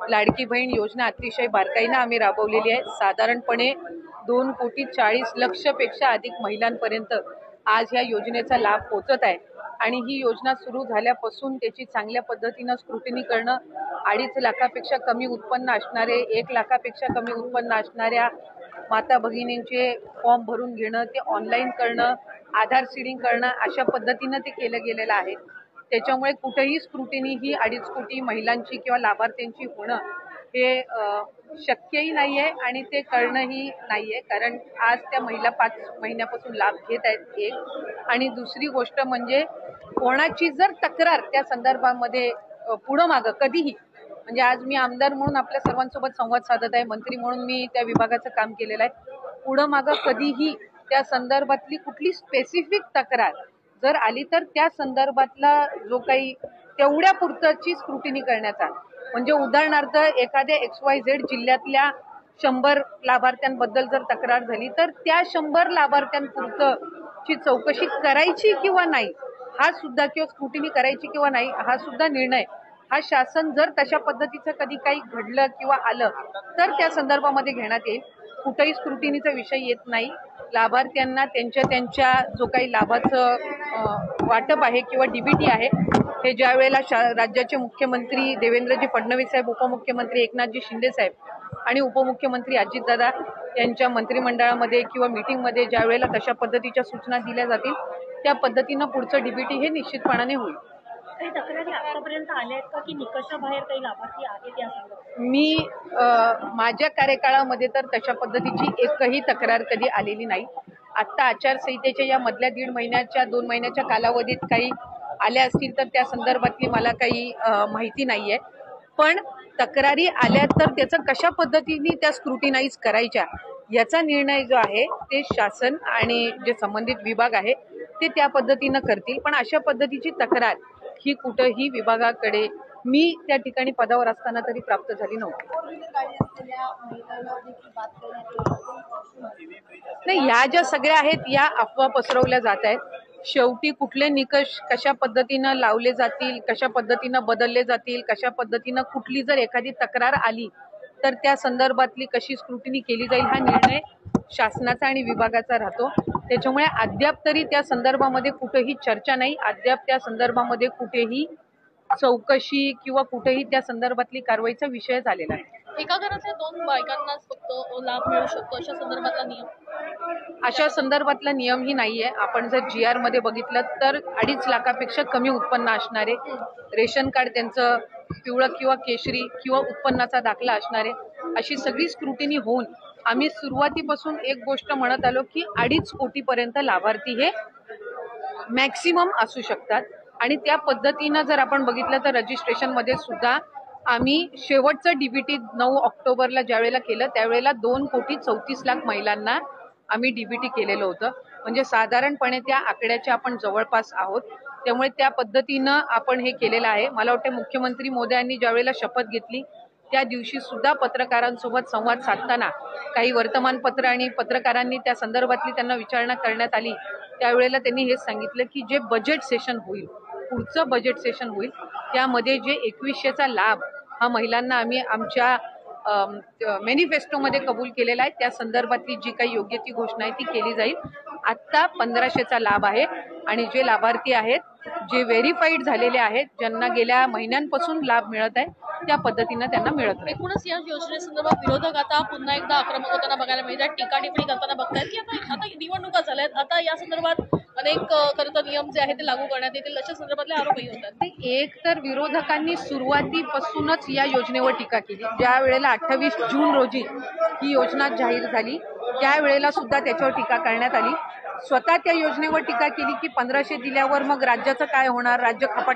लाडकी बहीण योजना अतिशय बारकाईने आम्ही राबवलेली आहे। साधारणपणे 2,40,00,00,000 पेक्षा अधिक महिलांपर्यंत आज या योजनेचा लाभ पोहोचत आहे आणि ही योजना सुरू झाल्यापासून त्याची चांगल्या पद्धतीने स्क्रुटिनी करणं, 2.5 लाखापेक्षा कमी उत्पन्न असणारे, 1 लाखापेक्षा कमी उत्पन्न असणाऱ्या माता भगिनींचे फॉर्म भरून घेणं, ते ऑनलाईन करणं, आधार सीडिंग करणं, अशा पद्धतीने ते केलं गेलेलं आहे। त्याच्यामुळे कुठेही स्क्रुटिनी ही 2.5 कोटी महिलांची किंवा लाभार्थ्यांची होणं हे शक्यही नाहीये आणि ते करणंही नाहीये, कारण आज त्या महिला 5 महिन्यापासून लाभ घेत आहेत। एक आणि दुसरी गोष्ट म्हणजे कोणाची जर तक्रार त्या संदर्भामध्ये पुढं मागं कधीही, म्हणजे आज मी आमदार म्हणून आपल्या सर्वांसोबत संवाद साधत आहे, मंत्री म्हणून मी त्या विभागाचं काम केलेलं आहे, पुढं मागं कधीही त्या संदर्भातली कुठली स्पेसिफिक तक्रार जर आली तर त्या संदर्भातला जो काही तेवढ्या पुरतची स्क्रुटिनी करण्याचा, म्हणजे उदाहरणार्थ एखाद्या XYZ जिल्ह्यातल्या 100 लाभार्थ्यांबद्दल जर तक्रार झाली तर त्या 100 लाभार्थ्यांपुरतची चौकशी करायची किंवा नाही हा सुद्धा, किंवा स्क्रुटिनी करायची किंवा नाही हा सुद्धा निर्णय हा शासन जर तशा पद्धतीचं कधी काही घडलं किंवा आलं तर त्या संदर्भामध्ये घेण्यात येईल। कुठेही स्क्रुटिनीचा विषय येत नाही। लाभार्थ्यांना त्यांच्या जो काही लाभाचं वाटप आहे किंवा DBT आहे हे ज्या वेळेला राज्याचे मुख्यमंत्री देवेंद्रजी फडणवीस साहेब, उपमुख्यमंत्री एकनाथजी शिंदे साहेब आणि उपमुख्यमंत्री अजितदादा यांच्या मंत्रिमंडळामध्ये किंवा मीटिंगमध्ये ज्या वेळेला तशा पद्धतीच्या सूचना दिल्या जातील त्या पद्धतीनं पुढचं DBT हे निश्चितपणाने होईल। काही तक्रारी आतापर्यंत आल्या आहेत का की निकषाबाहेर काही लाभार्थी आहेत या संदर्भात? मी माझ्या कार्यकाळामध्ये तर तशा पद्धतीची एकही तक्रार कधी आलेली नाही। आता आचारसंहितेच्या या मधल्या 1.5 महिन्याच्या 2 महिन्याच्या कालावधीत काही आल्या असतील तर त्या संदर्भातली मला काही माहिती नाहीये, पण तक्रारी आल्या तर त्याचं कशा पद्धतीने त्या स्क्रुटिनाइज करायच्या याचा निर्णय जो आहे ते शासन आणि जे संबंधित विभाग आहे ते त्या पद्धतीनं करतील। पण अशा पद्धतीची तक्रार ही कुठेही विभागाकडे मी त्या ठिकाणी पदावर असताना तरी प्राप्त झाली नव्हती। नाही, ह्या ज्या सगळ्या आहेत या अफवा पसरवल्या जात आहेत। शेवटी कुठले निकष कशा पद्धतीनं लावले जातील, कशा पद्धतीनं बदलले जातील, कशा पद्धतीनं कुठली जर एखादी तक्रार आली तर त्या संदर्भातली कशी स्क्रुटिनी केली जाईल हा निर्णय शासनाचा आणि विभागाचा राहतो। त्याच्यामुळे अद्याप तरी त्या संदर्भामध्ये कुठेही चर्चा नाही, अद्याप त्या संदर्भामध्ये कुठेही चौकशी किंवा कुठेही त्या संदर्भातली कारवाईचा विषय झालेला आहे। एका घरातल्या 2 बायकांनाच फक्त लाभ मिळू शकतो अशा संदर्भातला नियम? अशा संदर्भातला नियमही नाहीये। आपण जर GR मध्ये बघितलं तर 2.5 लाखापेक्षा कमी उत्पन्न असणारे, रेशन कार्ड त्यांचं पिवळं किंवा केशरी किंवा उत्पन्नाचा दाखला असणारे, अशी सगळी स्क्रुटिनी होऊन आम्ही सुरुवातीपासून एक गोष्ट म्हणत आलो की 2.5 कोटीपर्यंत लाभार्थी हे मॅक्सिमम असू शकतात आणि त्या पद्धतीनं जर आपण बघितलं तर रजिस्ट्रेशन मध्ये सुद्धा आम्ही शेवटचं DBT 9 ऑक्टोबरला ज्यावेळेला केलं त्यावेळेला 2,34,00,000 महिलांना आम्ही DBT केलेलं होतं, म्हणजे साधारणपणे त्या आकड्याच्या आपण जवळपास आहोत। त्यामुळे त्या पद्धतीनं आपण हे केलेलं आहे। मला वाटतं मुख्यमंत्री मोदयांनी ज्यावेळेला शपथ घेतली त्या दिवशी सुद्धा पत्रकारांसोबत संवाद साधताना काही वर्तमानपत्र आणि पत्रकारांनी त्या संदर्भातली त्यांना विचारणा करण्यात आली, त्यावेळेला त्यांनी हेच सांगितलं की जे बजेट सेशन होईल, पुढचं बजेट सेशन होईल त्यामध्ये जे 2100चा लाभ हा महिलांना आम्ही आमच्या मॅनिफेस्टोमध्ये कबूल केलेला आहे त्या संदर्भातली जी काही योग्य ती घोषणा आहे ती केली जाईल। आता 1500चा लाभ आहे आणि जे लाभार्थी आहेत जे व्हेरीफाईड झालेले आहेत, ज्यांना गेल्या महिन्यांपासून लाभ मिळत आहे त्या पद्धतीनं त्यांना मिळत आहे। एकूणच या योजनेसंदर्भात विरोधक आता पुन्हा एकदा आक्रमक होताना बघायला मिळतात, टीका टिप्पणी करताना बघतायत की आता निवडणुका झाल्यात, आता या संदर्भात अनेक खरं तर नियम जे आहेत ते लागू करण्यात येतील अशा संदर्भातले आरोपही होतात। एक तर विरोधकांनी सुरुवातीपासूनच या योजनेवर टीका केली। ज्या वेळेला 28 जून रोजी ही योजना जाहीर झाली त्यावेळेला सुद्धा त्याच्यावर टीका करण्यात आली। स्वतः त्या योजनेवर टीका केली की 1500 दिल्यावर मग राज्याचं काय होणार, राज्य खपाट